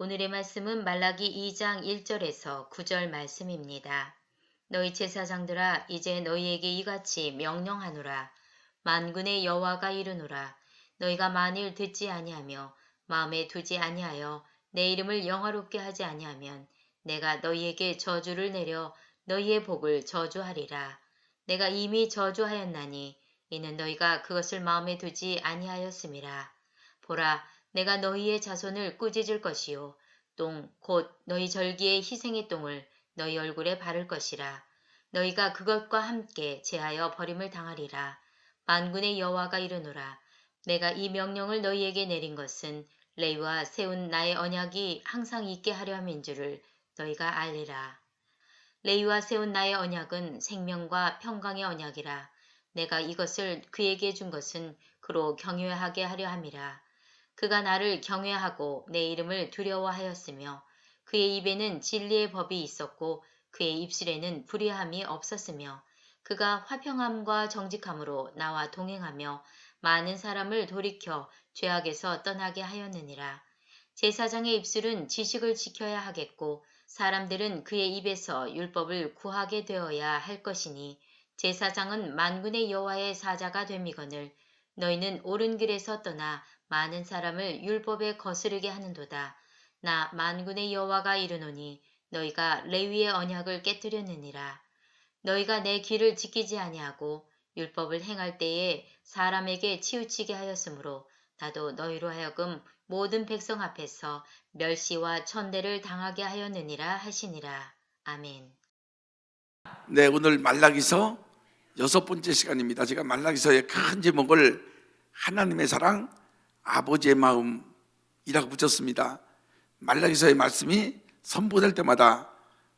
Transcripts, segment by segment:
오늘의 말씀은 말라기 2장 1절에서 9절 말씀입니다. 너희 제사장들아 이제 너희에게 이같이 명령하노라. 만군의 여호와가 이르노라. 너희가 만일 듣지 아니하며 마음에 두지 아니하여 내 이름을 영화롭게 하지 아니하면 내가 너희에게 저주를 내려 너희의 복을 저주하리라. 내가 이미 저주하였나니 이는 너희가 그것을 마음에 두지 아니하였음이라. 보라, 내가 너희의 자손을 꾸짖을 것이요 똥 곧 너희 절기의 희생의 똥을 너희 얼굴에 바를 것이라. 너희가 그것과 함께 제하여 버림을 당하리라. 만군의 여호와가 이르노라. 내가 이 명령을 너희에게 내린 것은 레위와 세운 나의 언약이 항상 있게 하려 함인 줄을 너희가 알리라. 레위와 세운 나의 언약은 생명과 평강의 언약이라. 내가 이것을 그에게 준 것은 그로 경외하게 하려 함이라. 그가 나를 경외하고 내 이름을 두려워하였으며 그의 입에는 진리의 법이 있었고 그의 입술에는 불의함이 없었으며 그가 화평함과 정직함으로 나와 동행하며 많은 사람을 돌이켜 죄악에서 떠나게 하였느니라. 제사장의 입술은 지식을 지켜야 하겠고 사람들은 그의 입에서 율법을 구하게 되어야 할 것이니 제사장은 만군의 여호와의 사자가 됨이거늘 너희는 옳은 길에서 떠나 많은 사람을 율법에 거스르게 하는도다. 나 만군의 여호와가 이르노니 너희가 레위의 언약을 깨뜨렸느니라. 너희가 내 길을 지키지 아니하고 율법을 행할 때에 사람에게 치우치게 하였으므로 나도 너희로 하여금 모든 백성 앞에서 멸시와 천대를 당하게 하였느니라 하시니라. 아멘. 네, 오늘 말라기서 6번째 시간입니다. 제가 말라기서의 큰 제목을 하나님의 사랑, 아버지의 마음이라고 붙였습니다. 말라기서의 말씀이 선포될 때마다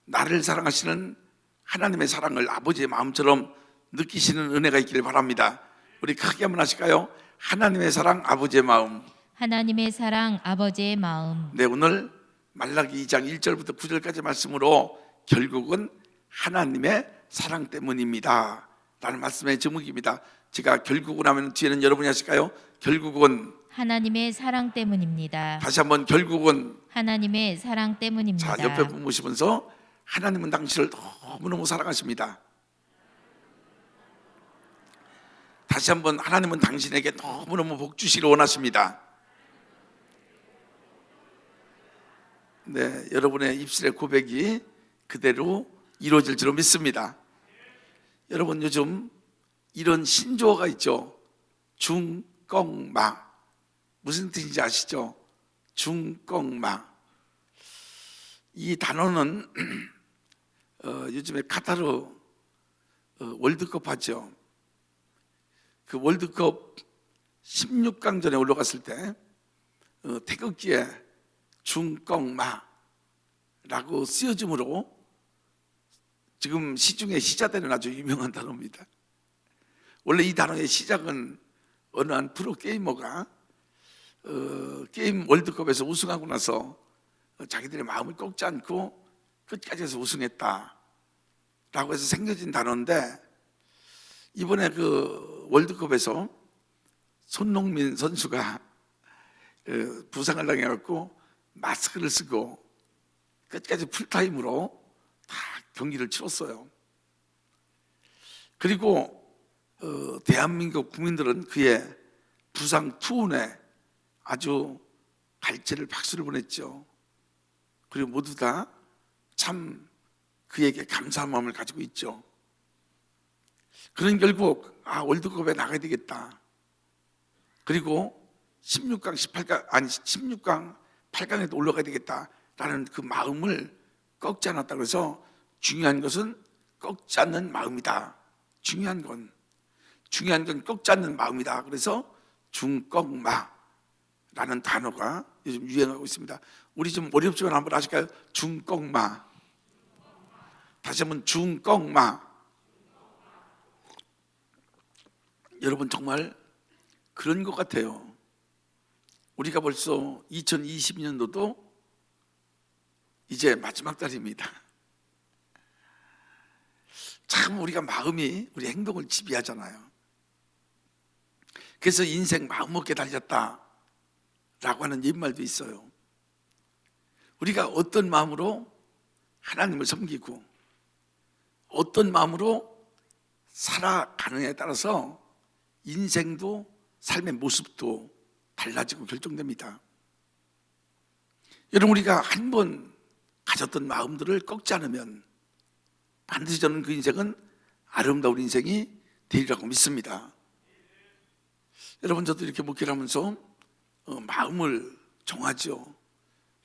나를 사랑하시는 하나님의 사랑을 아버지의 마음처럼 느끼시는 은혜가 있기를 바랍니다. 우리 크게 한번 하실까요? 하나님의 사랑, 아버지의 마음. 하나님의 사랑 아버지의 마음. 네, 오늘 말라기 2장 1절부터 9절까지 말씀으로 결국은 하나님의 사랑 때문입니다 라는 말씀의 제목입니다. 제가 결국은 하면 뒤에는 여러분이 하실까요? 결국은 하나님의 사랑 때문입니다. 다시 한번 결국은. 하나님의 사랑 때문입니다. 자, 옆에 분 보시면서 하나님은 당신을 너무너무 사랑하십니다. 다시 한번 하나님은 당신에게 너무너무 복 주시기를 원하십니다. 네, 여러분의 입술의 고백이 그대로 이루어질 줄 믿습니다. 여러분 요즘 이런 신조어가 있죠. 중꺽마. 무슨 뜻인지 아시죠? 중꺽마. 이 단어는 요즘에 카타르 월드컵 하죠. 그 월드컵 16강전에 올라갔을 때 태극기에 중꺽마라고 쓰여짐으로 지금 시중에 시자되는 아주 유명한 단어입니다. 원래 이 단어의 시작은 어느 한 프로게이머가 게임 월드컵에서 우승하고 나서 자기들의 마음을 꺾지 않고 끝까지 해서 우승했다 라고 해서 생겨진 단어인데, 이번에 그 월드컵에서 손흥민 선수가 부상을 당해갖고 마스크를 쓰고 끝까지 풀타임으로 다 경기를 치렀어요. 그리고 대한민국 국민들은 그의 부상 투혼에 아주 발제를 박수를 보냈죠. 그리고 모두 다 참 그에게 감사한 마음을 가지고 있죠. 그는 결국 월드컵에 나가야 되겠다. 그리고 16강, 18강 아니 16강, 8강에도 올라가야 되겠다라는 그 마음을 꺾지 않았다고 해서 중요한 것은 꺾지 않는 마음이다. 중요한 건 꺾지 않는 마음이다. 그래서 중꺽마라는 단어가 요즘 유행하고 있습니다. 우리 좀 어렵지만 한번 하실까요? 중꺽마. 다시 한번 중꺽마. 여러분 정말 그런 것 같아요. 우리가 벌써 2022년도도 이제 마지막 달입니다. 참 우리가 마음이 우리 행동을 지배하잖아요. 그래서 인생 마음먹게 달렸다 라고 하는 옛말도 있어요. 우리가 어떤 마음으로 하나님을 섬기고 어떤 마음으로 살아가느냐에 따라서 인생도 삶의 모습도 달라지고 결정됩니다. 여러분, 우리가 한 번 가졌던 마음들을 꺾지 않으면 반드시 저는 그 인생은 아름다운 인생이 되리라고 믿습니다. 여러분, 저도 이렇게 목회를 하면서 마음을 정하죠.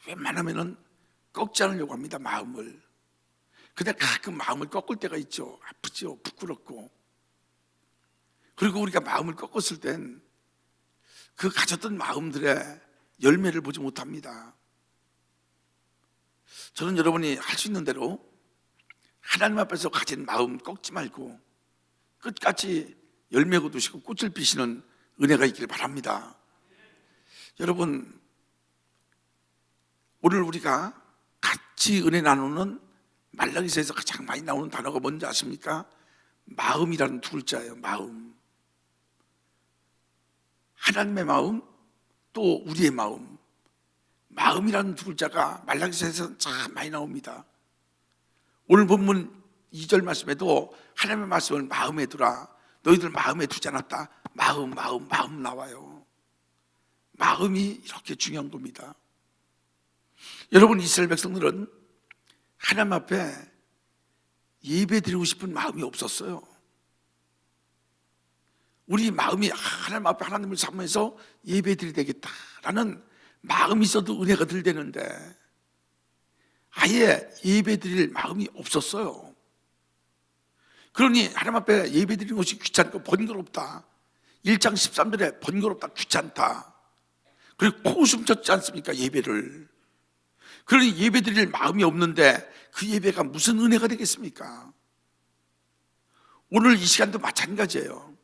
웬만하면 꺾지 않으려고 합니다. 마음을. 근데 가끔 마음을 꺾을 때가 있죠. 아프죠. 부끄럽고. 그리고 우리가 마음을 꺾었을 땐 그 가졌던 마음들의 열매를 보지 못합니다. 저는 여러분이 할 수 있는 대로 하나님 앞에서 가진 마음 꺾지 말고 끝까지 열매 거두시고 꽃을 피시는 은혜가 있기를 바랍니다. 여러분, 오늘 우리가 같이 은혜 나누는 말라기서에서 가장 많이 나오는 단어가 뭔지 아십니까? 마음이라는 두 글자예요. 마음. 하나님의 마음, 또 우리의 마음. 마음이라는 두 글자가 말라기서에서 참 많이 나옵니다. 오늘 본문 2절 말씀에도 하나님의 말씀을 마음에 두라. 너희들 마음에 두지 않았다. 마음 나와요. 마음이 이렇게 중요한 겁니다. 여러분, 이스라엘 백성들은 하나님 앞에 예배 드리고 싶은 마음이 없었어요. 우리 마음이 하나님 앞에 하나님을 삼으면서 예배 드려야 되겠다라는 마음이 있어도 은혜가 덜 되는데 아예 예배 드릴 마음이 없었어요. 그러니 하나님 앞에 예배 드리는 것이 귀찮고 번거롭다. 1장 13절에 번거롭다, 귀찮다. 그리고 코웃음 쳤지 않습니까? 예배를. 그러니 예배 드릴 마음이 없는데 그 예배가 무슨 은혜가 되겠습니까? 오늘 이 시간도 마찬가지예요.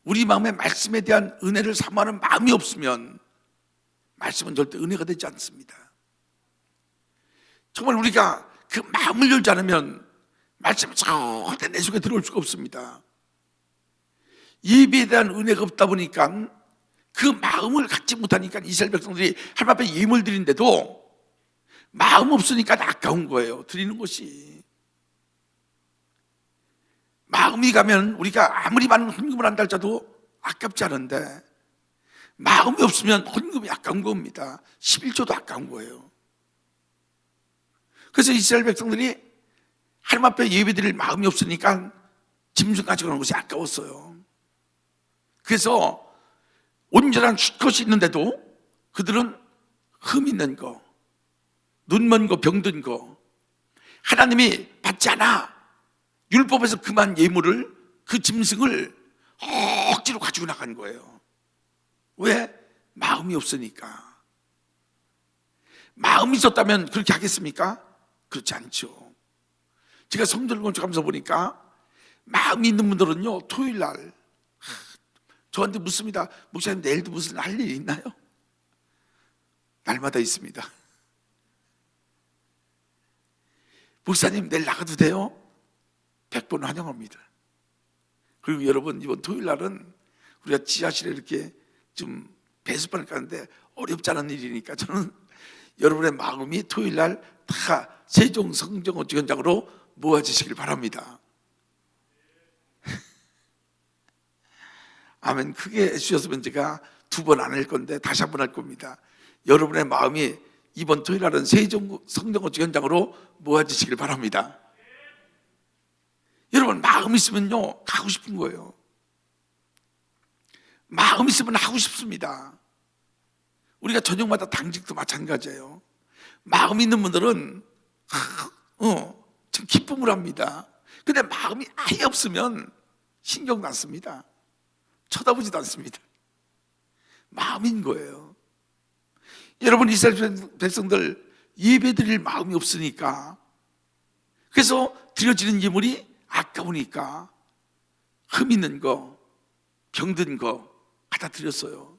우리 마음에 말씀에 대한 은혜를 사모하는 마음이 없으면 말씀은 절대 은혜가 되지 않습니다. 정말 우리가 그 마음을 열지 않으면 말씀이 절대 내 속에 들어올 수가 없습니다. 예배에 대한 은혜가 없다 보니까 그 마음을 갖지 못하니까 이스라엘 백성들이 하나님 앞에 예물을 드린데도 마음 없으니까 아까운 거예요. 드리는 것이. 마음이 가면 우리가 아무리 많은 헌금을 한다 할지라도 아깝지 않은데 마음이 없으면 헌금이 아까운 겁니다. 11조도 아까운 거예요. 그래서 이스라엘 백성들이 하나님 앞에 예배드릴 마음이 없으니까 짐승 가지고 가는 것이 아까웠어요. 그래서 온전한 수컷이 있는데도 그들은 흠 있는 거, 눈 먼 거, 병든 거, 하나님이 받지 않아. 율법에서 금한 예물을, 그 짐승을 억지로 가지고 나간 거예요. 왜? 마음이 없으니까. 마음이 있었다면 그렇게 하겠습니까? 그렇지 않죠. 제가 성전을 건축하면서 보니까 마음이 있는 분들은요, 토요일 날 저한테 묻습니다. 목사님, 내일도 무슨 할 일이 있나요? 날마다 있습니다. 목사님, 내일 나가도 돼요? 100번 환영합니다. 그리고 여러분, 이번 토요일 날은 우리가 지하실에 이렇게 좀 배수반을 까는데 어렵지 않은 일이니까 저는 여러분의 마음이 토요일 날 다 세종 성정어찌 현장으로 모아지시길 바랍니다. 아멘. 크게 해주셨으면 제가 2번 안 할 건데 다시 한 번 할 겁니다. 여러분의 마음이 이번 토요일 날은 세종 성정어찌 현장으로 모아지시길 바랍니다. 여러분, 마음 있으면요 가고 싶은 거예요. 마음 있으면 하고 싶습니다. 우리가 저녁마다 당직도 마찬가지예요. 마음 있는 분들은 참 기쁨을 합니다. 근데 마음이 아예 없으면 신경도 안 씁니다. 쳐다보지도 않습니다. 마음인 거예요. 여러분, 이스라엘 백성들 예배 드릴 마음이 없으니까, 그래서 드려지는 예물이 아까우니까 흠 있는 거, 병든 거 갖다 드렸어요.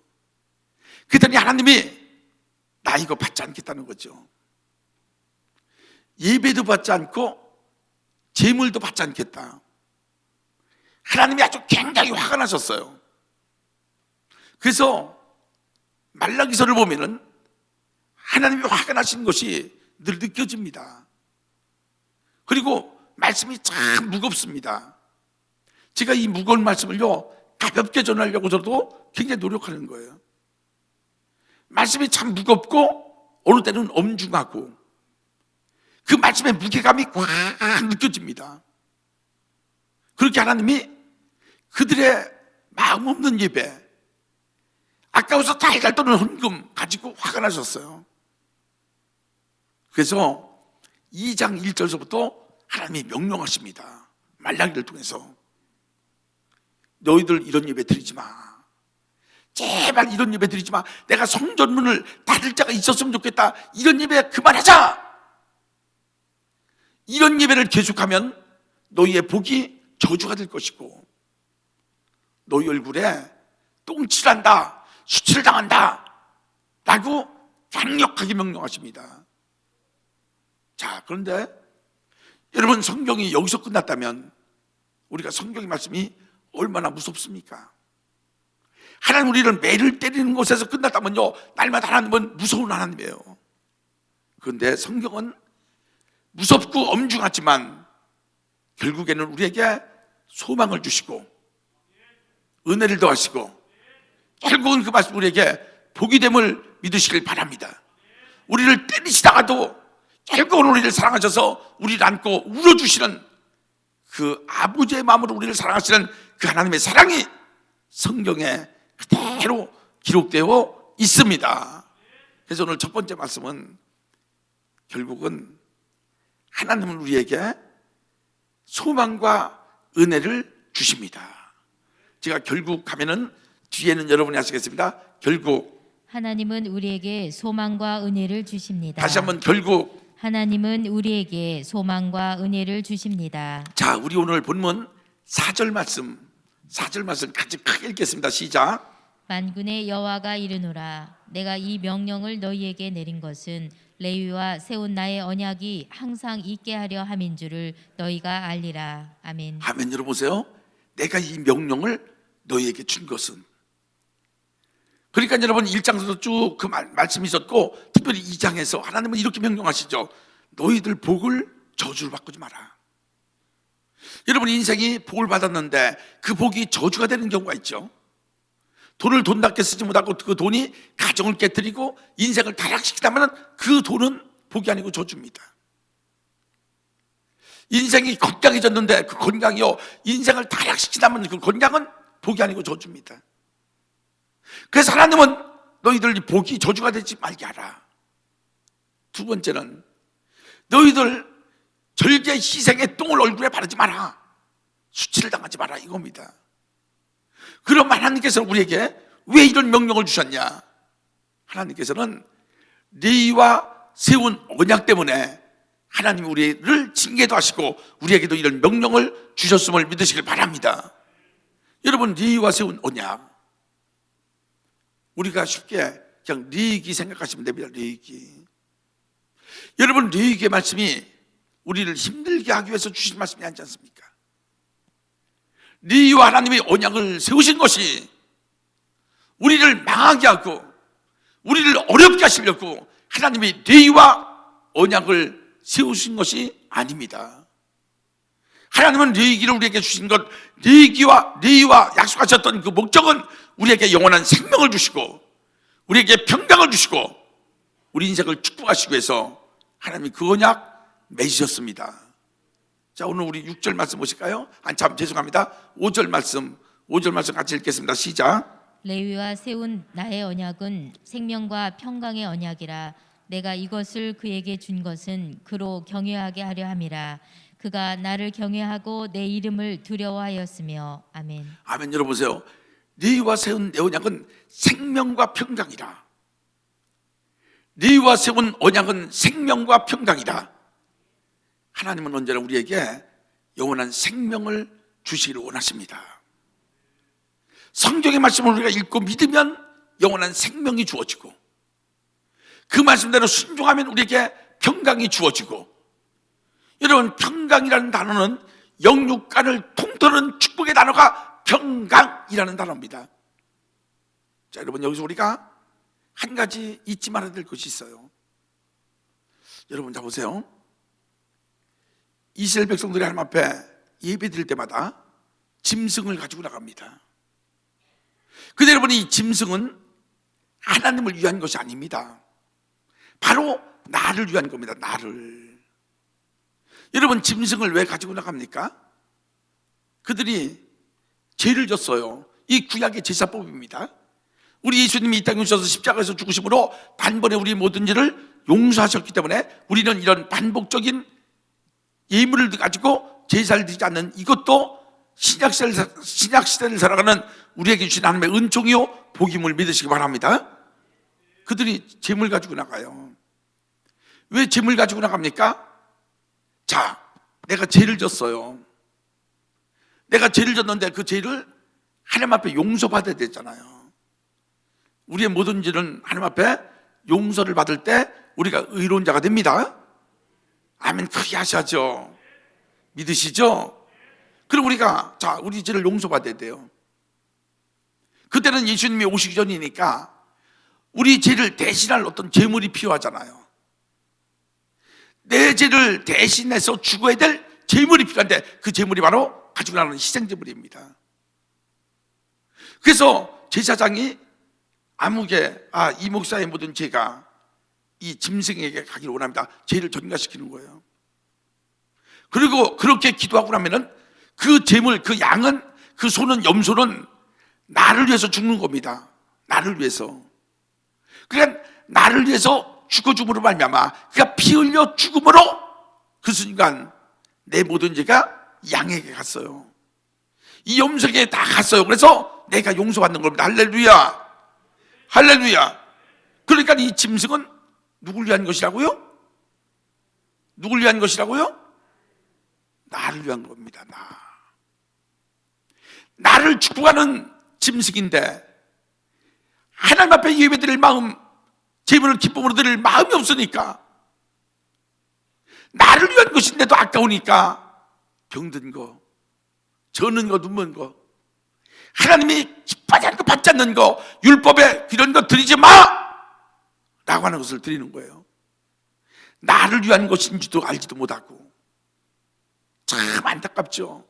그랬더니 하나님이 나 이거 받지 않겠다는 거죠. 예배도 받지 않고 제물도 받지 않겠다. 하나님이 아주 굉장히 화가 나셨어요. 그래서 말라기서를 보면은 하나님이 화가 나신 것이 늘 느껴집니다. 그리고 말씀이 참 무겁습니다. 제가 이 무거운 말씀을요 가볍게 전하려고 저도 굉장히 노력하는 거예요. 말씀이 참 무겁고 어느 때는 엄중하고 그 말씀의 무게감이 꽉 느껴집니다. 그렇게 하나님이 그들의 마음 없는 예배, 아까워서 달달 떠는 헌금 가지고 화가 나셨어요. 그래서 2장 1절서부터 하나님이 명령하십니다. 말라기를 통해서 너희들 이런 예배 드리지 마. 제발 이런 예배 드리지 마. 내가 성전문을 닫을 자가 있었으면 좋겠다. 이런 예배 그만하자. 이런 예배를 계속하면 너희의 복이 저주가 될 것이고 너희 얼굴에 똥칠한다, 수치를 당한다 라고 강력하게 명령하십니다. 자, 그런데 여러분, 성경이 여기서 끝났다면 우리가 성경의 말씀이 얼마나 무섭습니까? 하나님 우리를 매를 때리는 곳에서 끝났다면요 날마다 하나님은 무서운 하나님이에요. 그런데 성경은 무섭고 엄중하지만 결국에는 우리에게 소망을 주시고 은혜를 더하시고 결국은 그 말씀 우리에게 복이 됨을 믿으시길 바랍니다. 우리를 때리시다가도 결국은 우리를 사랑하셔서 우리를 안고 울어주시는 그 아버지의 마음으로 우리를 사랑하시는 그 하나님의 사랑이 성경에 그대로 기록되어 있습니다. 그래서 오늘 첫 번째 말씀은 결국은 하나님은 우리에게 소망과 은혜를 주십니다. 제가 결국 하면은 뒤에는 여러분이 하시겠습니다. 결국 하나님은 우리에게 소망과 은혜를 주십니다. 다시 한번 결국. 하나님은 우리에게 소망과 은혜를 주십니다. 자, 우리 오늘 본문 4절 말씀 같이 크게 읽겠습니다. 시작. 만군의 여호와가 이르노라 내가 이 명령을 너희에게 내린 것은 레위와 세운 나의 언약이 항상 있게 하려 함인 줄을 너희가 알리라. 아멘. 아멘. 여러분 보세요. 내가 이 명령을 너희에게 준 것은, 그러니까 여러분 1장에서도 쭉 그 말씀이 있었고 특별히 2장에서 하나님은 이렇게 명령하시죠. 너희들 복을 저주를 바꾸지 마라. 여러분 인생이 복을 받았는데 그 복이 저주가 되는 경우가 있죠. 돈을 돈답게 쓰지 못하고 그 돈이 가정을 깨뜨리고 인생을 타락시키다면 그 돈은 복이 아니고 저주입니다. 인생이 건강해졌는데 그 건강이요 인생을 타락시키다면 그 건강은 복이 아니고 저주입니다. 그래서 하나님은 너희들 복이 저주가 되지 말게 하라. 두 번째는 너희들 절개 희생의 똥을 얼굴에 바르지 마라. 수치를 당하지 마라 이겁니다. 그럼 하나님께서는 우리에게 왜 이런 명령을 주셨냐? 하나님께서는 레위와 세운 언약 때문에 하나님이 우리를 징계도 하시고 우리에게도 이런 명령을 주셨음을 믿으시길 바랍니다. 여러분 레위와 세운 언약, 우리가 쉽게 그냥 레위기 생각하시면 됩니다. 레위기. 여러분 레위기의 말씀이 우리를 힘들게 하기 위해서 주신 말씀이 아니지 않습니까? 레위와 하나님의 언약을 세우신 것이 우리를 망하게 하고 우리를 어렵게 하시려고 하나님이 레위와 언약을 세우신 것이 아닙니다. 하나님은 레위기를 우리에게 주신 것, 레위와 약속하셨던 그 목적은 우리에게 영원한 생명을 주시고 우리에게 평강을 주시고 우리 인생을 축복하시기 위해서 하나님이 그 언약 맺으셨습니다. 자, 오늘 우리 6절 말씀 보실까요? 참 죄송합니다. 5절 말씀 같이 읽겠습니다. 시작. 레위와 세운 나의 언약은 생명과 평강의 언약이라 내가 이것을 그에게 준 것은 그로 경외하게 하려 함이라. 그가 나를 경외하고 내 이름을 두려워하였으며. 아멘. 아멘. 여러분 보세요. 레위와 세운 내 언약은 생명과 평강이라. 레위와 세운 언약은 생명과 평강이라. 하나님은 언제나 우리에게 영원한 생명을 주시기를 원하십니다. 성경의 말씀을 우리가 읽고 믿으면 영원한 생명이 주어지고 그 말씀대로 순종하면 우리에게 평강이 주어지고, 여러분 평강이라는 단어는 영육간을 통틀는 축복의 단어가 평강이라는 단어입니다. 자, 여러분 여기서 우리가 한 가지 잊지 말아야 될 것이 있어요. 여러분 자 보세요. 이스라엘 백성들이 하나님 앞에 예배 드릴 때마다 짐승을 가지고 나갑니다. 근데 여러분, 이 짐승은 하나님을 위한 것이 아닙니다. 바로 나를 위한 겁니다. 나를. 여러분, 짐승을 왜 가지고 나갑니까? 그들이 죄를 졌어요. 이 구약의 제사법입니다. 우리 예수님이 이 땅에 오셔서 십자가에서 죽으심으로 단번에 우리 모든 죄를 용서하셨기 때문에 우리는 이런 반복적인 예물을 가지고 제사를 드리지 않는 이것도 신약시대를 살아가는 우리에게 주신 하나님의 은총이요 복임을 믿으시기 바랍니다. 그들이 재물 가지고 나가요. 왜 재물 가지고 나갑니까? 자, 내가 죄를 졌어요. 내가 죄를 졌는데 그 죄를 하나님 앞에 용서받아야 되잖아요. 우리의 모든 죄는 하나님 앞에 용서를 받을 때 우리가 의로운 자가 됩니다. 아멘. 크게 하셔야죠. 믿으시죠? 그럼 우리가 우리 죄를 용서받아야 돼요. 그때는 예수님이 오시기 전이니까 우리 죄를 대신할 어떤 제물이 필요하잖아요. 내 죄를 대신해서 죽어야 될 제물이 필요한데 그 제물이 바로 가지고 나가는 희생제물입니다. 그래서 제사장이 아무개 이 목사의 모든 죄가 이 짐승에게 가기를 원합니다. 죄를 전가시키는 거예요. 그리고 그렇게 기도하고 나면은 그 제물, 그 양은, 그 소는, 염소는 나를 위해서 죽는 겁니다. 나를 위해서. 그러니까 나를 위해서 죽어줌으로 말미암아 그가 피 흘려 죽음으로 그 순간 내 모든 죄가 양에게 갔어요. 이 염소에게 다 갔어요. 그래서 내가 용서받는 겁니다. 할렐루야. 할렐루야. 그러니까 이 짐승은 누굴 위한 것이라고요? 누굴 위한 것이라고요? 나를 위한 겁니다. 나를 축복하는 짐승인데 하나님 앞에 예배드릴 마음, 제물을 기쁨으로 드릴 마음이 없으니까, 나를 위한 것인데도 아까우니까 병든 거, 저는 거, 눈먼 거, 하나님이 기뻐하지 않고 받지 않는 거, 율법에 이런 거 드리지 마! 라고 하는 것을 드리는 거예요. 나를 위한 것인지도 알지도 못하고. 참 안타깝죠.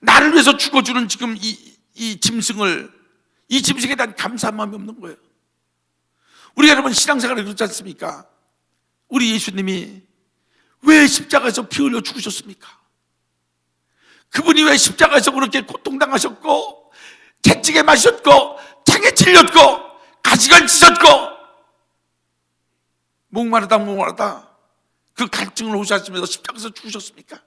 나를 위해서 죽어주는 지금 이 짐승에 대한 감사한 마음이 없는 거예요. 우리 여러분 신앙생활에 그렇지 않습니까? 우리 예수님이 왜 십자가에서 피 흘려 죽으셨습니까? 그분이 왜 십자가에서 그렇게 고통당하셨고, 채찍에 맞으셨고, 창에 찔렸고, 가시관 치셨고, 목마르다 그 갈증을 호소하시면서 십자가에서 죽으셨습니까?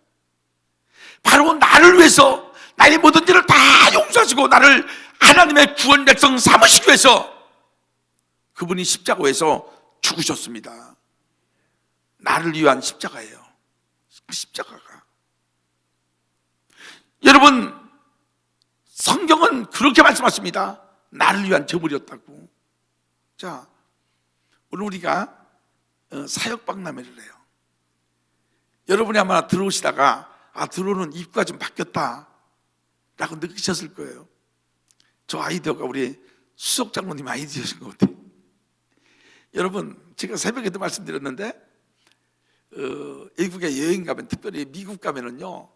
바로 나를 위해서 나의 모든 죄를 다 용서하시고 나를 하나님의 구원 백성 삼으시기 위해서 그분이 십자가에서 죽으셨습니다. 나를 위한 십자가예요. 그 십자가가. 여러분, 성경은 그렇게 말씀하십니다. 나를 위한 제물이었다고. 자, 오늘 우리가 사역박람회를 해요. 여러분이 아마 들어오시다가 들어오는 입구가 좀 바뀌었다 라고 느끼셨을 거예요. 저 아이디어가 우리 수석 장로님 아이디어신 것 같아요. 여러분, 제가 새벽에도 말씀드렸는데 외국에 여행 가면, 특별히 미국 가면은요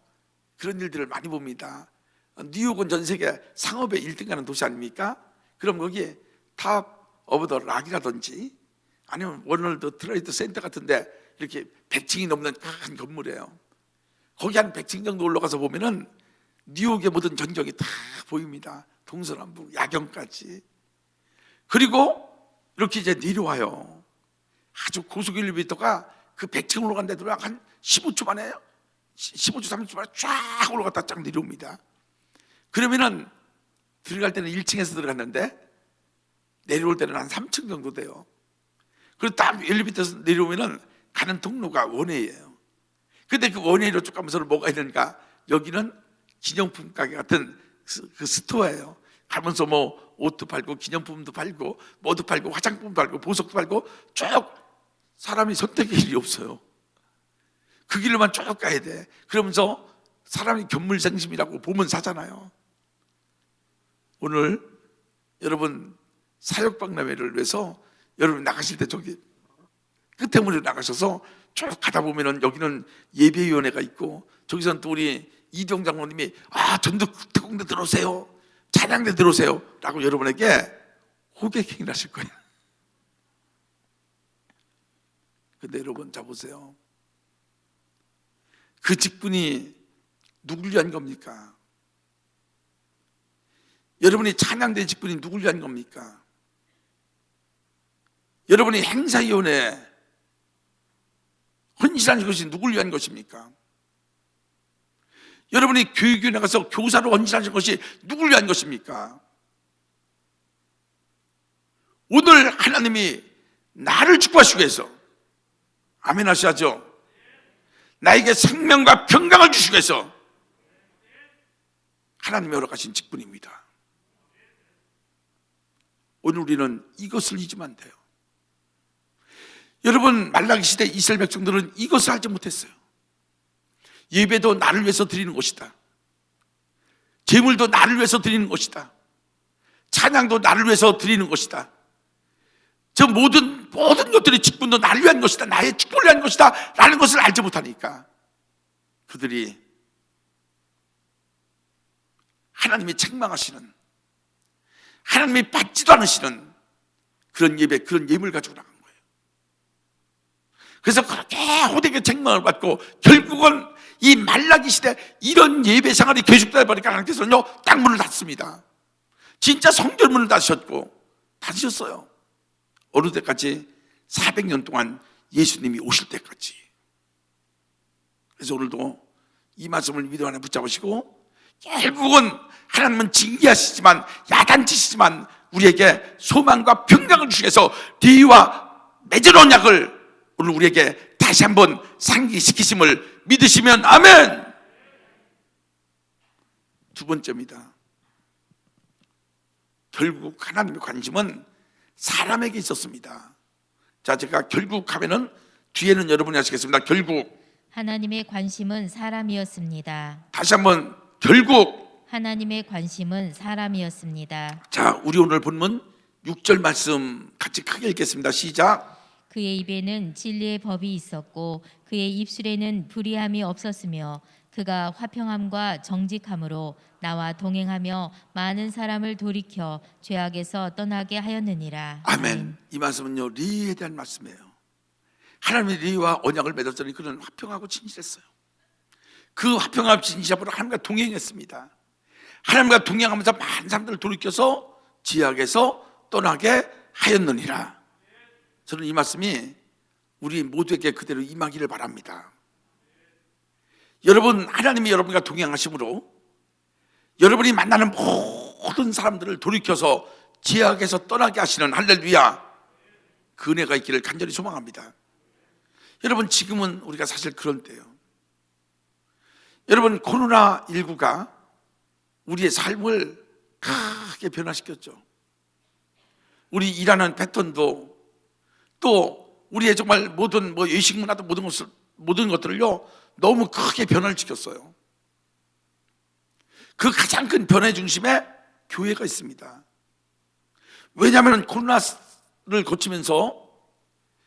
그런 일들을 많이 봅니다. 뉴욕은 전 세계 상업의 1등하는 도시 아닙니까? 그럼 거기에 탑 오브 더 락이라든지 아니면 월드 트레이드 센터 같은데 이렇게 100층이 넘는 큰 건물이에요. 거기 한 100층 정도 올라가서 보면은 뉴욕의 모든 전경이 다 보입니다. 동서남북 야경까지. 그리고 이렇게 이제 내려와요. 아주 고속 엘리베이터가 그 100층 올라간데도 한 15초 만에 15초 30초 만에 쫙 올라갔다 쫙 내려옵니다. 그러면은 들어갈 때는 1층에서 들어갔는데 내려올 때는 한 3층 정도 돼요. 그리고 딱 엘리베이터에서 내려오면은 가는 통로가 원웨이예요. 근데 그 원웨이로 쭉 가면서 뭐가 있는가? 여기는 기념품 가게 같은 그 스토어예요. 가면서 뭐 옷도 팔고 기념품도 팔고 뭐도 팔고 화장품도 팔고 보석도 팔고 쭉 사람이 선택의 길이 없어요. 그 길로만 쭉 가야 돼. 그러면서 사람이 견물생심이라고 보면 사잖아요. 오늘 여러분 사역박람회를 위해서 여러분 나가실 때 저기 끝에문으로 나가셔서 쭉 가다 보면은 여기는 예배위원회가 있고 저기서는 또 우리 이동 장로님이 전도 특공대 들어오세요, 찬양대 들어오세요 라고 여러분에게 호객행위를 하실 거예요. 근데 여러분 자 보세요. 그 직분이 누굴 위한 겁니까? 여러분이 찬양대 직분이 누굴 위한 겁니까? 여러분이 행사위원회 헌신하는 것이 누굴 위한 것입니까? 여러분이 교육위원회 가서 교사로 헌신하는 것이 누굴 위한 것입니까? 오늘 하나님이 나를 축복하시기 위해서, 아멘 하셔야죠. 나에게 생명과 평강을 주시기 위해서 하나님이 허락하신 직분입니다. 오늘 우리는 이것을 잊으면 안 돼요. 여러분, 말라기 시대 이스라엘 백성들은 이것을 알지 못했어요. 예배도 나를 위해서 드리는 것이다. 제물도 나를 위해서 드리는 것이다. 찬양도 나를 위해서 드리는 것이다. 저 모든 것들이 직분도 나를 위한 것이다. 나의 축복을 위한 것이다. 라는 것을 알지 못하니까 그들이 하나님이 책망하시는, 하나님이 받지도 않으시는 그런 예배, 그런 예물을 가지고 나간 거예요. 그래서 그렇게 호되게 책망을 받고 결국은 이 말라기 시대 이런 예배 생활이 계속되다 보니까 하나님께서는요 딱 문을 닫습니다. 진짜 성전 문을 닫으셨어요. 어느 때까지? 400년 동안 예수님이 오실 때까지. 그래서 오늘도 이 말씀을 믿음 안에 붙잡으시고, 결국은 하나님은 징계하시지만, 야단치시지만 우리에게 소망과 평강을 주시기 위해서 뒤와 맺은 언약을 오늘 우리에게 다시 한번 상기시키심을 믿으시면 아멘. 두 번째입니다. 결국 하나님의 관심은 사람에게 있었습니다. 자, 제가 결국 하면은 뒤에는 여러분이 하시겠습니다. 결국 하나님의 관심은 사람이었습니다. 다시 한번 결국 하나님의 관심은 사람이었습니다. 자, 우리 오늘 본문 6절 말씀 같이 크게 읽겠습니다. 시작. 그의 입에는 진리의 법이 있었고 그의 입술에는 불의함이 없었으며 그가 화평함과 정직함으로 나와 동행하며 많은 사람을 돌이켜 죄악에서 떠나게 하였느니라. 아멘. 이 말씀은요 리에 대한 말씀이에요. 하나님이 리와 언약을 맺었더니 그는 화평하고 진실했어요. 그 화평하고 진실함으로 하나님과 동행했습니다. 하나님과 동행하면서 많은 사람들을 돌이켜서 죄악에서 떠나게 하였느니라. 저는 이 말씀이 우리 모두에게 그대로 임하기를 바랍니다. 여러분, 하나님이 여러분과 동행하심으로 여러분이 만나는 모든 사람들을 돌이켜서 죄악에서 떠나게 하시는, 할렐루야, 그 은혜가 있기를 간절히 소망합니다. 여러분, 지금은 우리가 사실 그런 때예요. 여러분, 코로나19가 우리의 삶을 크게 변화시켰죠. 우리 일하는 패턴도, 또 우리의 정말 모든 외식 문화도 모든 것들을요 너무 크게 변화를 시켰어요. 그 가장 큰 변화의 중심에 교회가 있습니다. 왜냐하면 코로나를 거치면서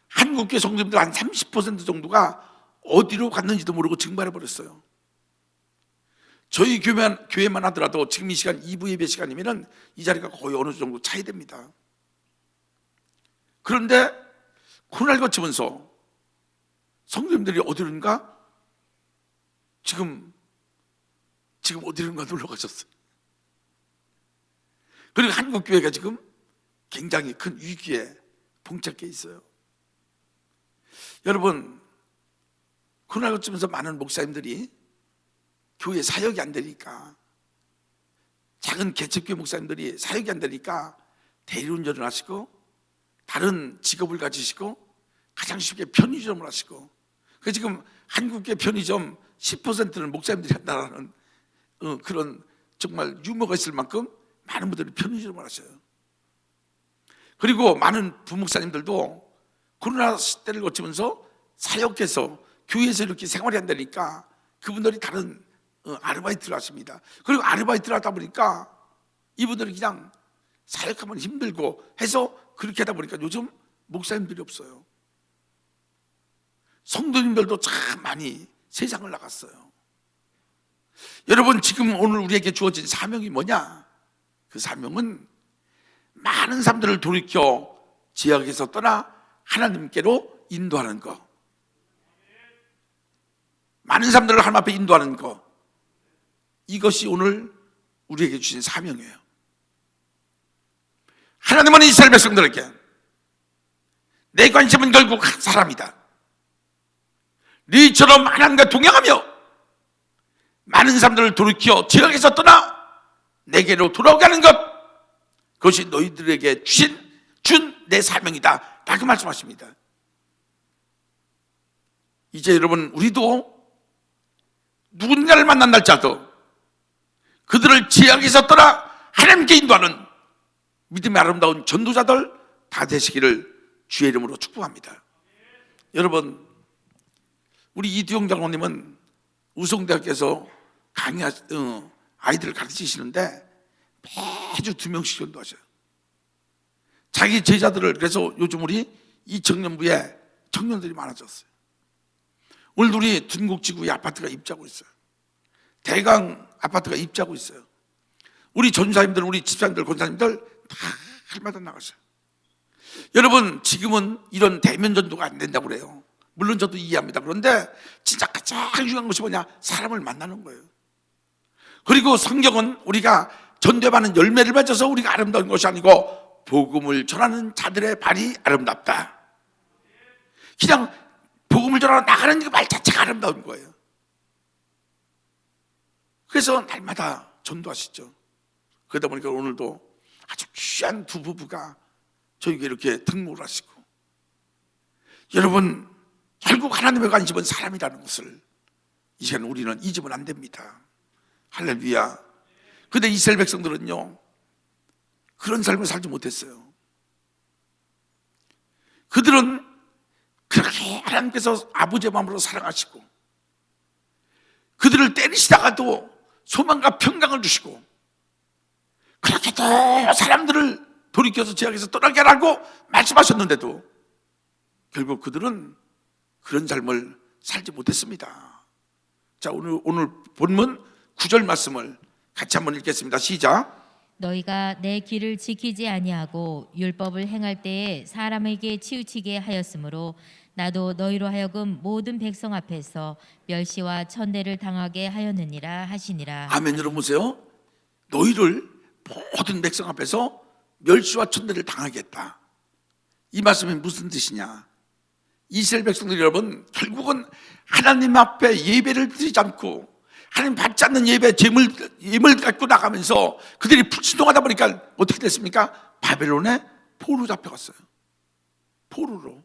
한국교회 성도님들 한 30% 정도가 어디로 갔는지도 모르고 증발해버렸어요. 저희 교회만 하더라도 지금 이 시간 2부 예배 시간이면 이 자리가 거의 어느 정도 차이됩니다. 그런데 코로나를 거치면서 성도님들이 어디론가 지금 어디론가 놀러 가셨어요. 그리고 한국교회가 지금 굉장히 큰 위기에 봉착해 있어요. 여러분, 코로나를 거치면서 많은 목사님들이 교회 사역이 안 되니까, 작은 개척교회 목사님들이 사역이 안 되니까 대리운전을 하시고 다른 직업을 가지시고 가장 쉽게 편의점을 하시고, 그 지금 한국의 편의점 10%는 목사님들이 한다는 그런 정말 유머가 있을 만큼 많은 분들이 편의점을 하셔요. 그리고 많은 부목사님들도 코로나 시대를 거치면서 사역해서 교회에서 이렇게 생활이 안 되니까 그분들이 다른 아르바이트를 하십니다. 그리고 아르바이트를 하다 보니까 이분들이 그냥 사역하면 힘들고 해서 그렇게 하다 보니까 요즘 목사님들이 없어요. 성도님들도 참 많이 세상을 나갔어요. 여러분, 지금 오늘 우리에게 주어진 사명이 뭐냐? 그 사명은 많은 사람들을 돌이켜 지역에서 떠나 하나님께로 인도하는 것, 많은 사람들을 하나님 앞에 인도하는 것, 이것이 오늘 우리에게 주신 사명이에요. 하나님은 이스라엘 백성들에게 내 관심은 결국 한 사람이다, 너희처럼 하나님과 동행하며 많은 사람들을 돌이켜 지역에서 떠나 내게로 돌아오게 하는 것, 그것이 너희들에게 준 내 사명이다 라고 말씀하십니다. 이제 여러분, 우리도 누군가를 만난 날짜도 그들을 지역에서 떠나 하나님께 인도하는 믿음의 아름다운 전도자들 다 되시기를 주의 이름으로 축복합니다. 여러분, 우리 이두영 장로님은 우성대학교에서 아이들을 가르치시는데 매주 2명씩 전도하셔요. 자기 제자들을. 그래서 요즘 우리 이 청년부에 청년들이 많아졌어요. 오늘 우리 둔곡지구에 아파트가 입주하고 있어요. 대강 아파트가 입주하고 있어요. 우리 전사님들, 우리 집사님들, 권사님들 다 할마다 나가셔요. 여러분, 지금은 이런 대면 전도가 안 된다고 그래요. 물론 저도 이해합니다. 그런데 진짜 가장 중요한 것이 뭐냐? 사람을 만나는 거예요. 그리고 성경은 우리가 전도받는 열매를 맺어서 우리가 아름다운 것이 아니고 복음을 전하는 자들의 발이 아름답다. 그냥 복음을 전하러 나가는 그 말 자체가 아름다운 거예요. 그래서 날마다 전도하시죠. 그러다 보니까 오늘도 아주 귀한 두 부부가 저에게 이렇게 등록을 하시고, 여러분, 결국 하나님의 관심은 사람이라는 것을 이제는 우리는 잊으면 안 됩니다. 할렐루야. 근데 이스라엘 백성들은요, 그런 삶을 살지 못했어요. 그들은 그렇게 하나님께서 아버지의 마음으로 사랑하시고 그들을 때리시다가도 소망과 평강을 주시고 그렇게 또 사람들을 돌이켜서 지역에서 떠나게 하라고 말씀하셨는데도 결국 그들은 그런 삶을 살지 못했습니다. 자, 오늘 본문 9절 말씀을 같이 한번 읽겠습니다. 시작. 너희가 내 길을 지키지 아니하고 율법을 행할 때에 사람에게 치우치게 하였으므로 나도 너희로 하여금 모든 백성 앞에서 멸시와 천대를 당하게 하였느니라 하시니라. 아멘. 여러분 보세요. 너희를 모든 백성 앞에서 멸시와 천대를 당하게 했다. 이 말씀이 무슨 뜻이냐? 이스라엘 백성들 여러분, 결국은 하나님 앞에 예배를 드리지 않고 하나님 받지 않는 예배 예물 갖고 나가면서 그들이 불순종하다 보니까 어떻게 됐습니까? 바벨론에 포로 잡혀갔어요. 포로로.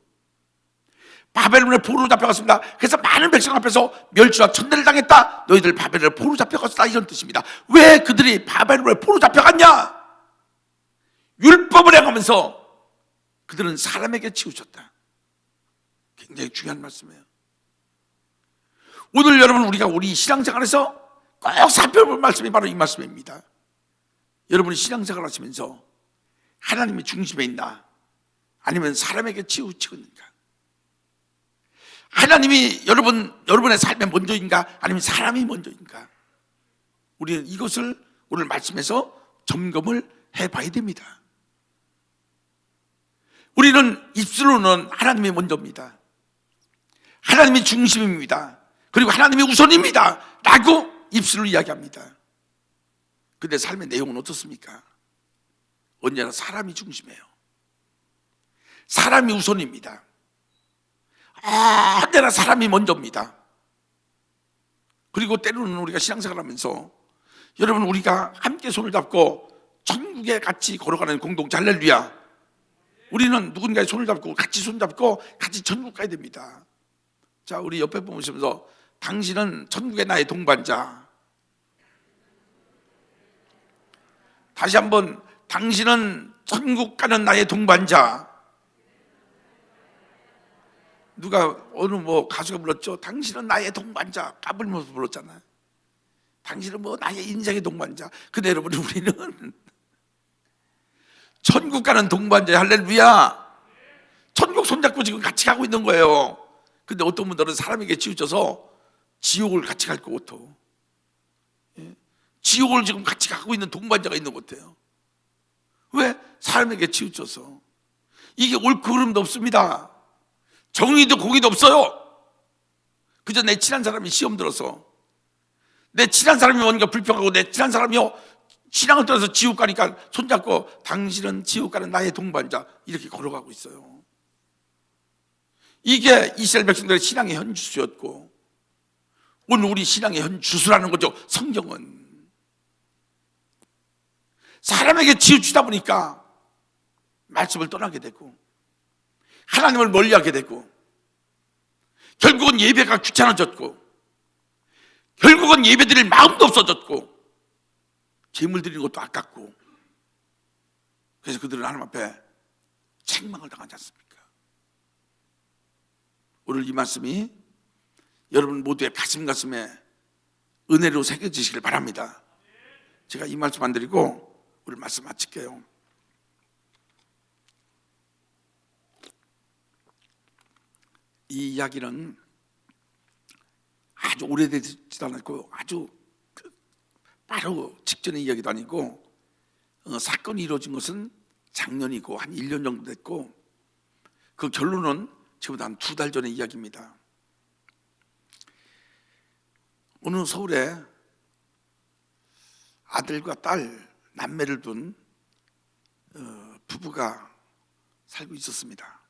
바벨론에 포로 잡혀갔습니다. 그래서 많은 백성 앞에서 멸시와 천대를 당했다. 너희들 바벨론에 포로 잡혀갔다, 이런 뜻입니다. 왜 그들이 바벨론에 포로 잡혀갔냐? 율법을 행하면서 그들은 사람에게 치우쳤다. 굉장히 중요한 말씀이에요. 오늘 여러분, 우리가 우리 신앙생활에서 꼭 살펴볼 말씀이 바로 이 말씀입니다. 여러분이 신앙생활 하시면서 하나님이 중심에 있나? 아니면 사람에게 치우치고 있는가? 하나님이 여러분의 삶에 먼저인가? 아니면 사람이 먼저인가? 우리는 이것을 오늘 말씀에서 점검을 해봐야 됩니다. 우리는 입술로는 하나님이 먼저입니다. 하나님이 중심입니다. 그리고 하나님이 우선입니다 라고 입술로 이야기합니다. 근데 삶의 내용은 어떻습니까? 언제나 사람이 중심이에요. 사람이 우선입니다. 언제나 사람이 먼저입니다. 그리고 때로는 우리가 신앙생활 하면서 여러분, 우리가 함께 손을 잡고 천국에 같이 걸어가는 공동체, 할렐루야. 우리는 누군가의 손을 잡고 같이 손잡고 같이 천국 가야 됩니다. 자, 우리 옆에 보시면서 당신은 천국의 나의 동반자. 다시 한번, 당신은 천국 가는 나의 동반자. 누가 어느 가수가 불렀죠? 당신은 나의 동반자. 까불면서 불렀잖아요. 당신은 나의 인생의 동반자. 근데 여러분, 우리는 천국 가는 동반자, 할렐루야. 천국 손잡고 지금 같이 가고 있는 거예요. 근데 어떤 분들은 사람에게 치우쳐서 지옥을 같이 갈 것 같아. 예? 지옥을 지금 같이 가고 있는 동반자가 있는 것 같아요. 왜? 사람에게 치우쳐서. 이게 옳고 그름도 없습니다. 정의도 공의도 없어요. 그저 내 친한 사람이 시험 들어서, 내 친한 사람이 뭔가 불평하고, 내 친한 사람이요 신앙을 떠나서 지옥 가니까 손잡고 당신은 지옥 가는 나의 동반자, 이렇게 걸어가고 있어요. 이게 이스라엘 백성들의 신앙의 현주소였고, 오늘 우리 신앙의 현주소라는 거죠. 성경은 사람에게 치우치다 보니까 말씀을 떠나게 되고, 하나님을 멀리하게 되고, 결국은 예배가 귀찮아졌고, 결국은 예배 드릴 마음도 없어졌고, 재물 드리는 것도 아깝고, 그래서 그들은 하나님 앞에 책망을 당하지 않습니까? 오늘 이 말씀이 여러분 모두의 가슴에 은혜로 새겨지시길 바랍니다. 제가 이 말씀 안 드리고 오늘 말씀 마칠게요. 이 이야기는 아주 오래되지도 않았고 아주 바로 직전의 이야기도 아니고, 사건이 이루어진 것은 작년이고 한 1년 정도 됐고, 그 결론은 지금부터 한 2달 전의 이야기입니다. 어느 서울에 아들과 딸, 남매를 둔 부부가 살고 있었습니다.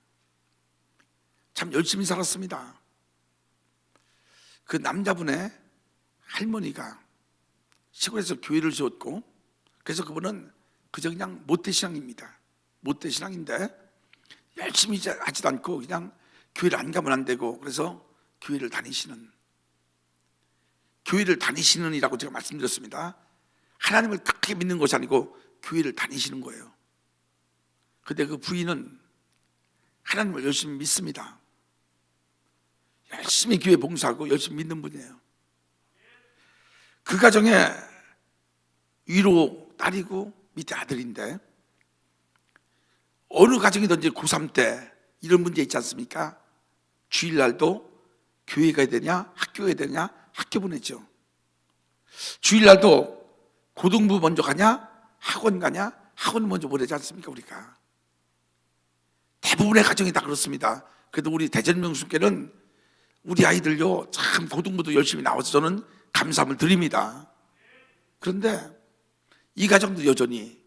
참 열심히 살았습니다. 그 남자분의 할머니가 시골에서 교회를 지었고, 그래서 그분은 그저 그냥 모태신앙입니다. 모태신앙인데 열심히 하지도 않고 그냥 교회를 안 가면 안 되고, 그래서 교회를 다니시는 이라고 제가 말씀드렸습니다. 하나님을 크게 믿는 것이 아니고 교회를 다니시는 거예요. 근데 그 부인은 하나님을 열심히 믿습니다. 열심히 교회 봉사하고 열심히 믿는 분이에요. 그 가정에 위로 딸이고 밑에 아들인데, 어느 가정이든지 고3 때 이런 문제 있지 않습니까? 주일날도 교회 가야 되냐, 학교 가야 되냐, 학교 보내죠. 주일날도 고등부 먼저 가냐, 학원 가냐, 학원 먼저 보내지 않습니까? 우리가 대부분의 가정이 다 그렇습니다. 그래도 우리 대전명수교는 우리 아이들요 참 고등부도 열심히 나와서 저는 감사함을 드립니다. 그런데 이 가정도 여전히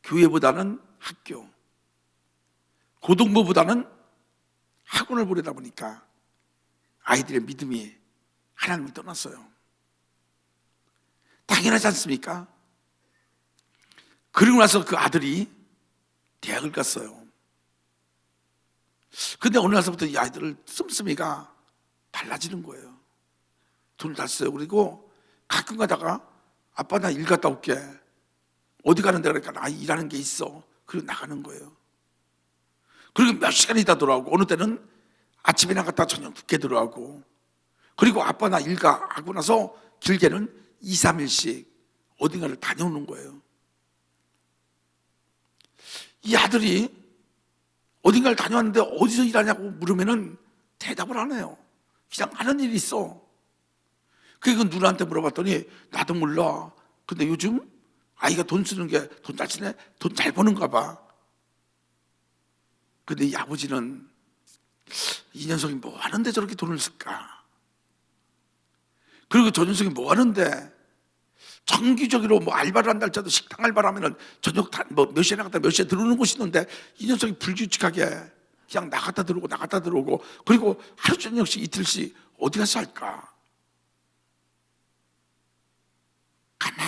교회보다는 학교, 고등부보다는 학원을 보내다 보니까 아이들의 믿음이 하나님을 떠났어요. 당연하지 않습니까? 그리고 나서 그 아들이 대학을 갔어요. 근데 어느 날서부터 이 아이들 씀씀이가 달라지는 거예요. 돈을 다 써요. 그리고 가끔 가다가 아빠 나 일 갔다 올게. 어디 가는데? 그러니까 나 일하는 게 있어. 그리고 나가는 거예요. 그리고 몇 시간 있다 돌아오고, 어느 때는 아침에 나갔다 저녁 늦게 들어오고, 그리고 아빠 나 일 가고 나서 길게는 2, 3일씩 어딘가를 다녀오는 거예요. 이 아들이 어딘가를 다녀왔는데 어디서 일하냐고 물으면은 대답을 안 해요. 그냥 하는 일이 있어. 그러니까 누나한테 물어봤더니 나도 몰라. 근데 요즘 아이가 돈 쓰는 게 돈 잘 쓰네? 돈 잘 버는가 봐. 근데 이 아버지는 이 녀석이 뭐 하는데 저렇게 돈을 쓸까? 그리고 저 녀석이 뭐 하는데 정기적으로 뭐 알바를 한다 할지라도 식당 알바를 하면은 저녁 뭐 몇 시에 나갔다 몇 시에 들어오는 곳이 있는데, 이 녀석이 불규칙하게 그냥 나갔다 들어오고 그리고 하루 저녁씩 이틀씩 어디 가서 할까? 가만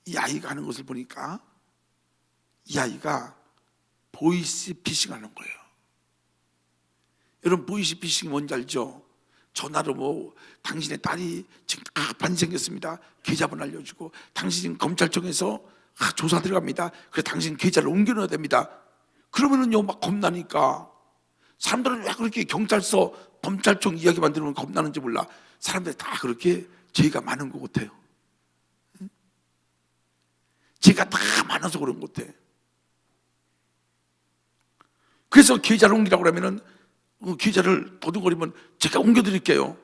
이 아이가 하는 것을 보니까 이 아이가 보이스피싱 하는 거예요. 여러분 보이스피싱이 뭔지 알죠? 전화로 뭐 당신의 딸이 지금 반이 생겼습니다. 계좌번호 알려주고, 당신 검찰청에서 조사 들어갑니다. 그래서 당신 계좌를 옮겨놔야 됩니다. 그러면은요 막 겁나니까, 사람들은 왜 그렇게 경찰서 검찰청 이야기만 들으면 겁나는지 몰라. 사람들이 다 그렇게 죄가 많은 것 같아요. 죄가 다 많아서 그런 것 같아. 그래서 계좌를 옮기라고 그러면은 계좌를 도둑거리면 제가 옮겨드릴게요.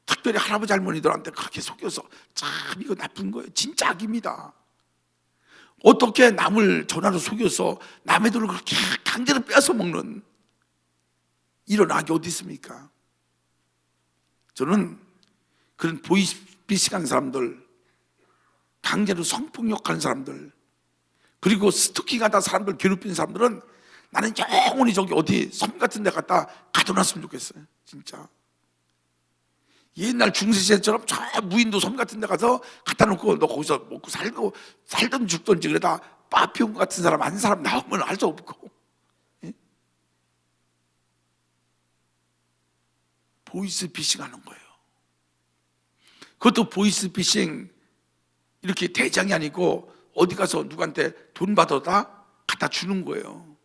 특별히 할아버지 할머니들한테 그렇게 속여서 참 이거 나쁜 거예요. 진짜 악입니다. 어떻게 남을 전화로 속여서 남의 돈을 그렇게 강제로 빼앗아 먹는 이런 악이 어디 있습니까? 저는 그런 보이스피싱하는 사람들, 강제로 성폭력하는 사람들, 그리고 스토킹하다 사람들 괴롭히는 사람들은 나는 영원히 저기 어디 섬 같은 데 갖다 가둬놨으면 좋겠어요. 진짜 옛날 중세시대처럼 저 무인도 섬 같은 데 가서 갖다 놓고 너 거기서 먹고 살고 살든 죽든지 그러다 빠피온 같은 사람 한 사람 나오면 할 수 없고. 예? 보이스피싱 하는 거예요. 그것도 보이스피싱 이렇게 대장이 아니고 어디 가서 누구한테 돈 받아다 갖다 주는 거예요.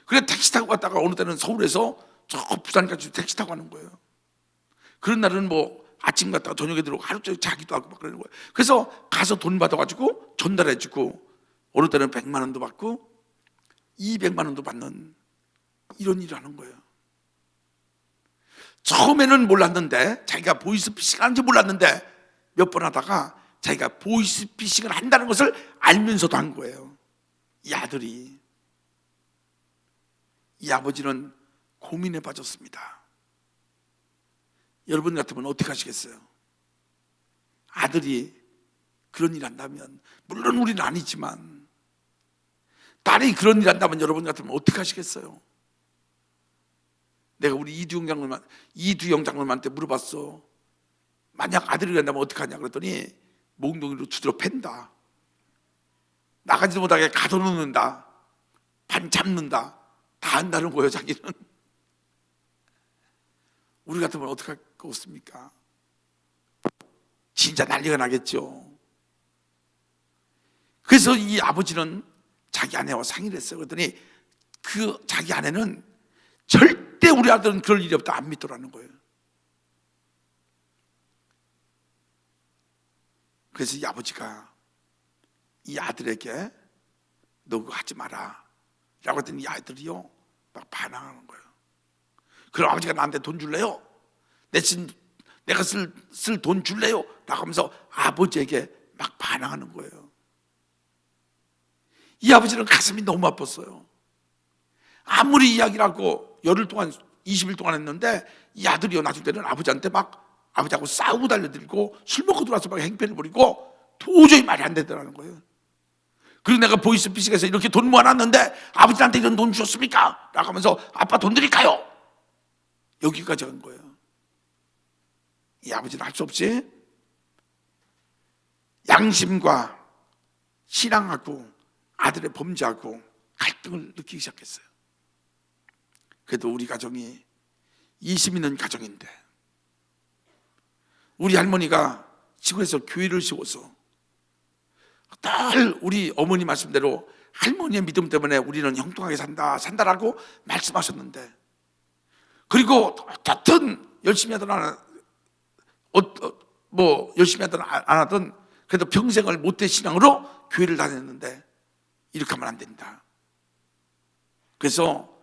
그래 택시 타고 갔다가 어느 때는 서울에서 저 부산까지 택시 타고 가는 거예요. 그런 날은 뭐 아침 갔다가 저녁에 들어오고 하루 종일 자기도 하고 막 그러는 거예요. 그래서 가서 돈 받아가지고 전달해주고 어느 때는 100만 원도 받고 200만 원도 받는 이런 일을 하는 거예요. 처음에는 몰랐는데 자기가 보이스피싱 하는지 몰랐는데 몇 번 하다가 자기가 보이스피싱을 한다는 것을 알면서도 한 거예요. 이 아들이. 이 아버지는 고민에 빠졌습니다. 여러분 같으면 어떻게 하시겠어요? 아들이 그런 일 한다면, 물론 우리는 아니지만 딸이 그런 일 한다면 여러분 같으면 어떻게 하시겠어요? 내가 우리 이두영 장로님한테 물어봤어. 만약 아들이 그런다면 어떡하냐 그랬더니 몽둥이로 두드려 팬다. 나가지도 못하게 가둬놓는다. 반 잡는다. 다 한다는 거예요, 자기는. 우리 같으면 어떻게 할 것 같습니까? 진짜 난리가 나겠죠. 그래서 이 아버지는 자기 아내와 상의를 했어요. 그랬더니 그 자기 아내는 절대 우리 아들은 그럴 일이 없다 안 믿더라는 거예요. 그래서 이 아버지가 이 아들에게 너 그거 하지 마라 라고 했더니 이 아들이요 막 반항하는 거예요. 그럼 아버지가 나한테 돈 줄래요? 내가 쓸 돈 줄래요? 라고 하면서 아버지에게 막 반항하는 거예요. 이 아버지는 가슴이 너무 아팠어요. 아무리 이야기를 하고 열흘 동안 20일 동안 했는데 이 아들이요 나중 때는 아버지한테 막 아버지하고 싸우고 달려들고 술 먹고 들어와서 막 행패를 부리고 도저히 말이 안 되더라는 거예요. 그리고 내가 보이스피싱에서 이렇게 돈 모아놨는데 아버지한테 이런 돈 주셨습니까? 라고 하면서 아빠 돈 드릴까요? 여기까지 간 거예요. 이 아버지는 할 수 없이 양심과 신앙하고 아들의 범죄하고 갈등을 느끼기 시작했어요. 그래도 우리 가정이 20년 가정인데 우리 할머니가 시골에서 교회를 세워서 늘 우리 어머니 말씀대로 할머니의 믿음 때문에 우리는 형통하게 산다라고 말씀하셨는데, 그리고 어떻든 열심히 하든 열심히 하든 안 하든 그래도 평생을 못된 신앙으로 교회를 다녔는데 이렇게 하면 안 된다. 그래서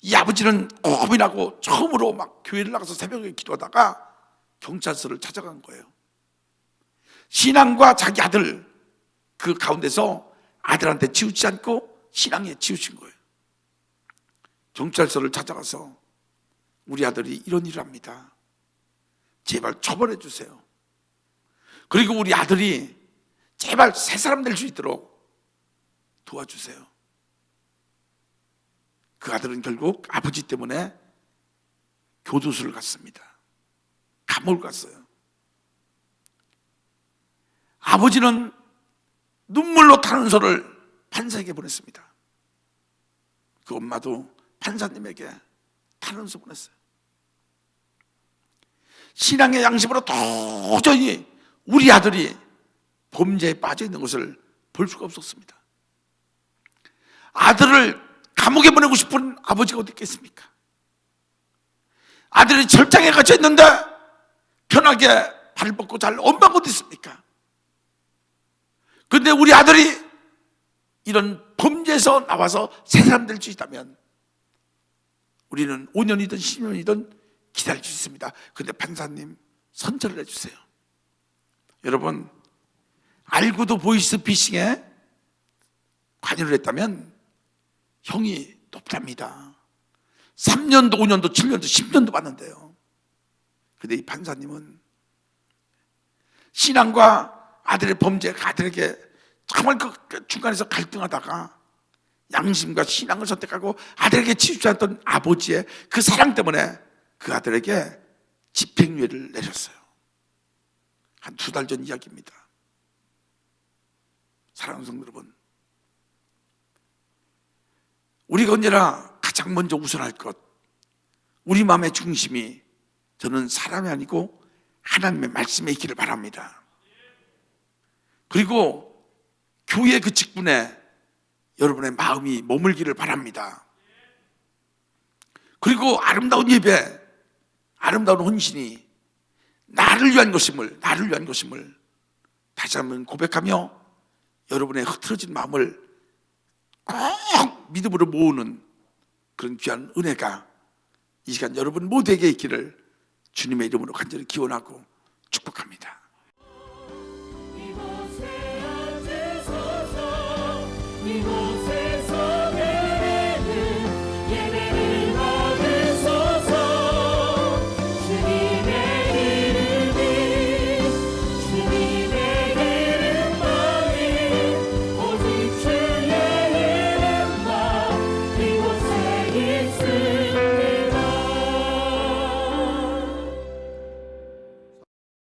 이 아버지는 고민하고 처음으로 막 교회를 나가서 새벽에 기도하다가 경찰서를 찾아간 거예요. 신앙과 자기 아들 그 가운데서 아들한테 치우치지 않고 신앙에 치우친 거예요. 경찰서를 찾아가서 우리 아들이 이런 일을 합니다. 제발 처벌해 주세요. 그리고 우리 아들이 제발 새 사람 될 수 있도록 도와주세요. 그 아들은 결국 아버지 때문에 교도소를 갔습니다. 감옥을 갔어요. 아버지는 눈물로 탄원서를 판사에게 보냈습니다. 그 엄마도 판사님에게 탄원서 보냈어요. 신앙의 양심으로 도저히 우리 아들이 범죄에 빠져 있는 것을 볼 수가 없었습니다. 아들을 감옥에 보내고 싶은 아버지가 어디 있겠습니까? 아들이 철장에 갇혀 있는데 편하게 발 뻗고 잘 엄마가 어디 있습니까? 그런데 우리 아들이 이런 범죄에서 나와서 새 사람 될 수 있다면 우리는 5년이든 10년이든 기다릴 수 있습니다. 그런데 판사님 선처를 해주세요. 여러분, 알고도 보이스피싱에 관여를 했다면 형이 높답니다. 3년도 5년도 7년도 10년도 받는데요. 그런데 이 판사님은 신앙과 아들의 범죄, 아들에게 정말 그 중간에서 갈등하다가 양심과 신앙을 선택하고 아들에게 치우지 않던 아버지의 그 사랑 때문에 그 아들에게 집행유예를 내렸어요. 한 2달 전 이야기입니다. 사랑하는 성도 여러분, 우리가 언제나 가장 먼저 우선할 것, 우리 마음의 중심이 저는 사람이 아니고 하나님의 말씀에 있기를 바랍니다. 그리고 교회 그 직분에 여러분의 마음이 머물기를 바랍니다. 그리고 아름다운 예배, 아름다운 헌신이 나를 위한 것임을 다시 한번 고백하며 여러분의 흐트러진 마음을 꼭 믿음으로 모으는 그런 귀한 은혜가 이 시간 여러분 모두에게 있기를 주님의 이름으로 간절히 기원하고 축복합니다.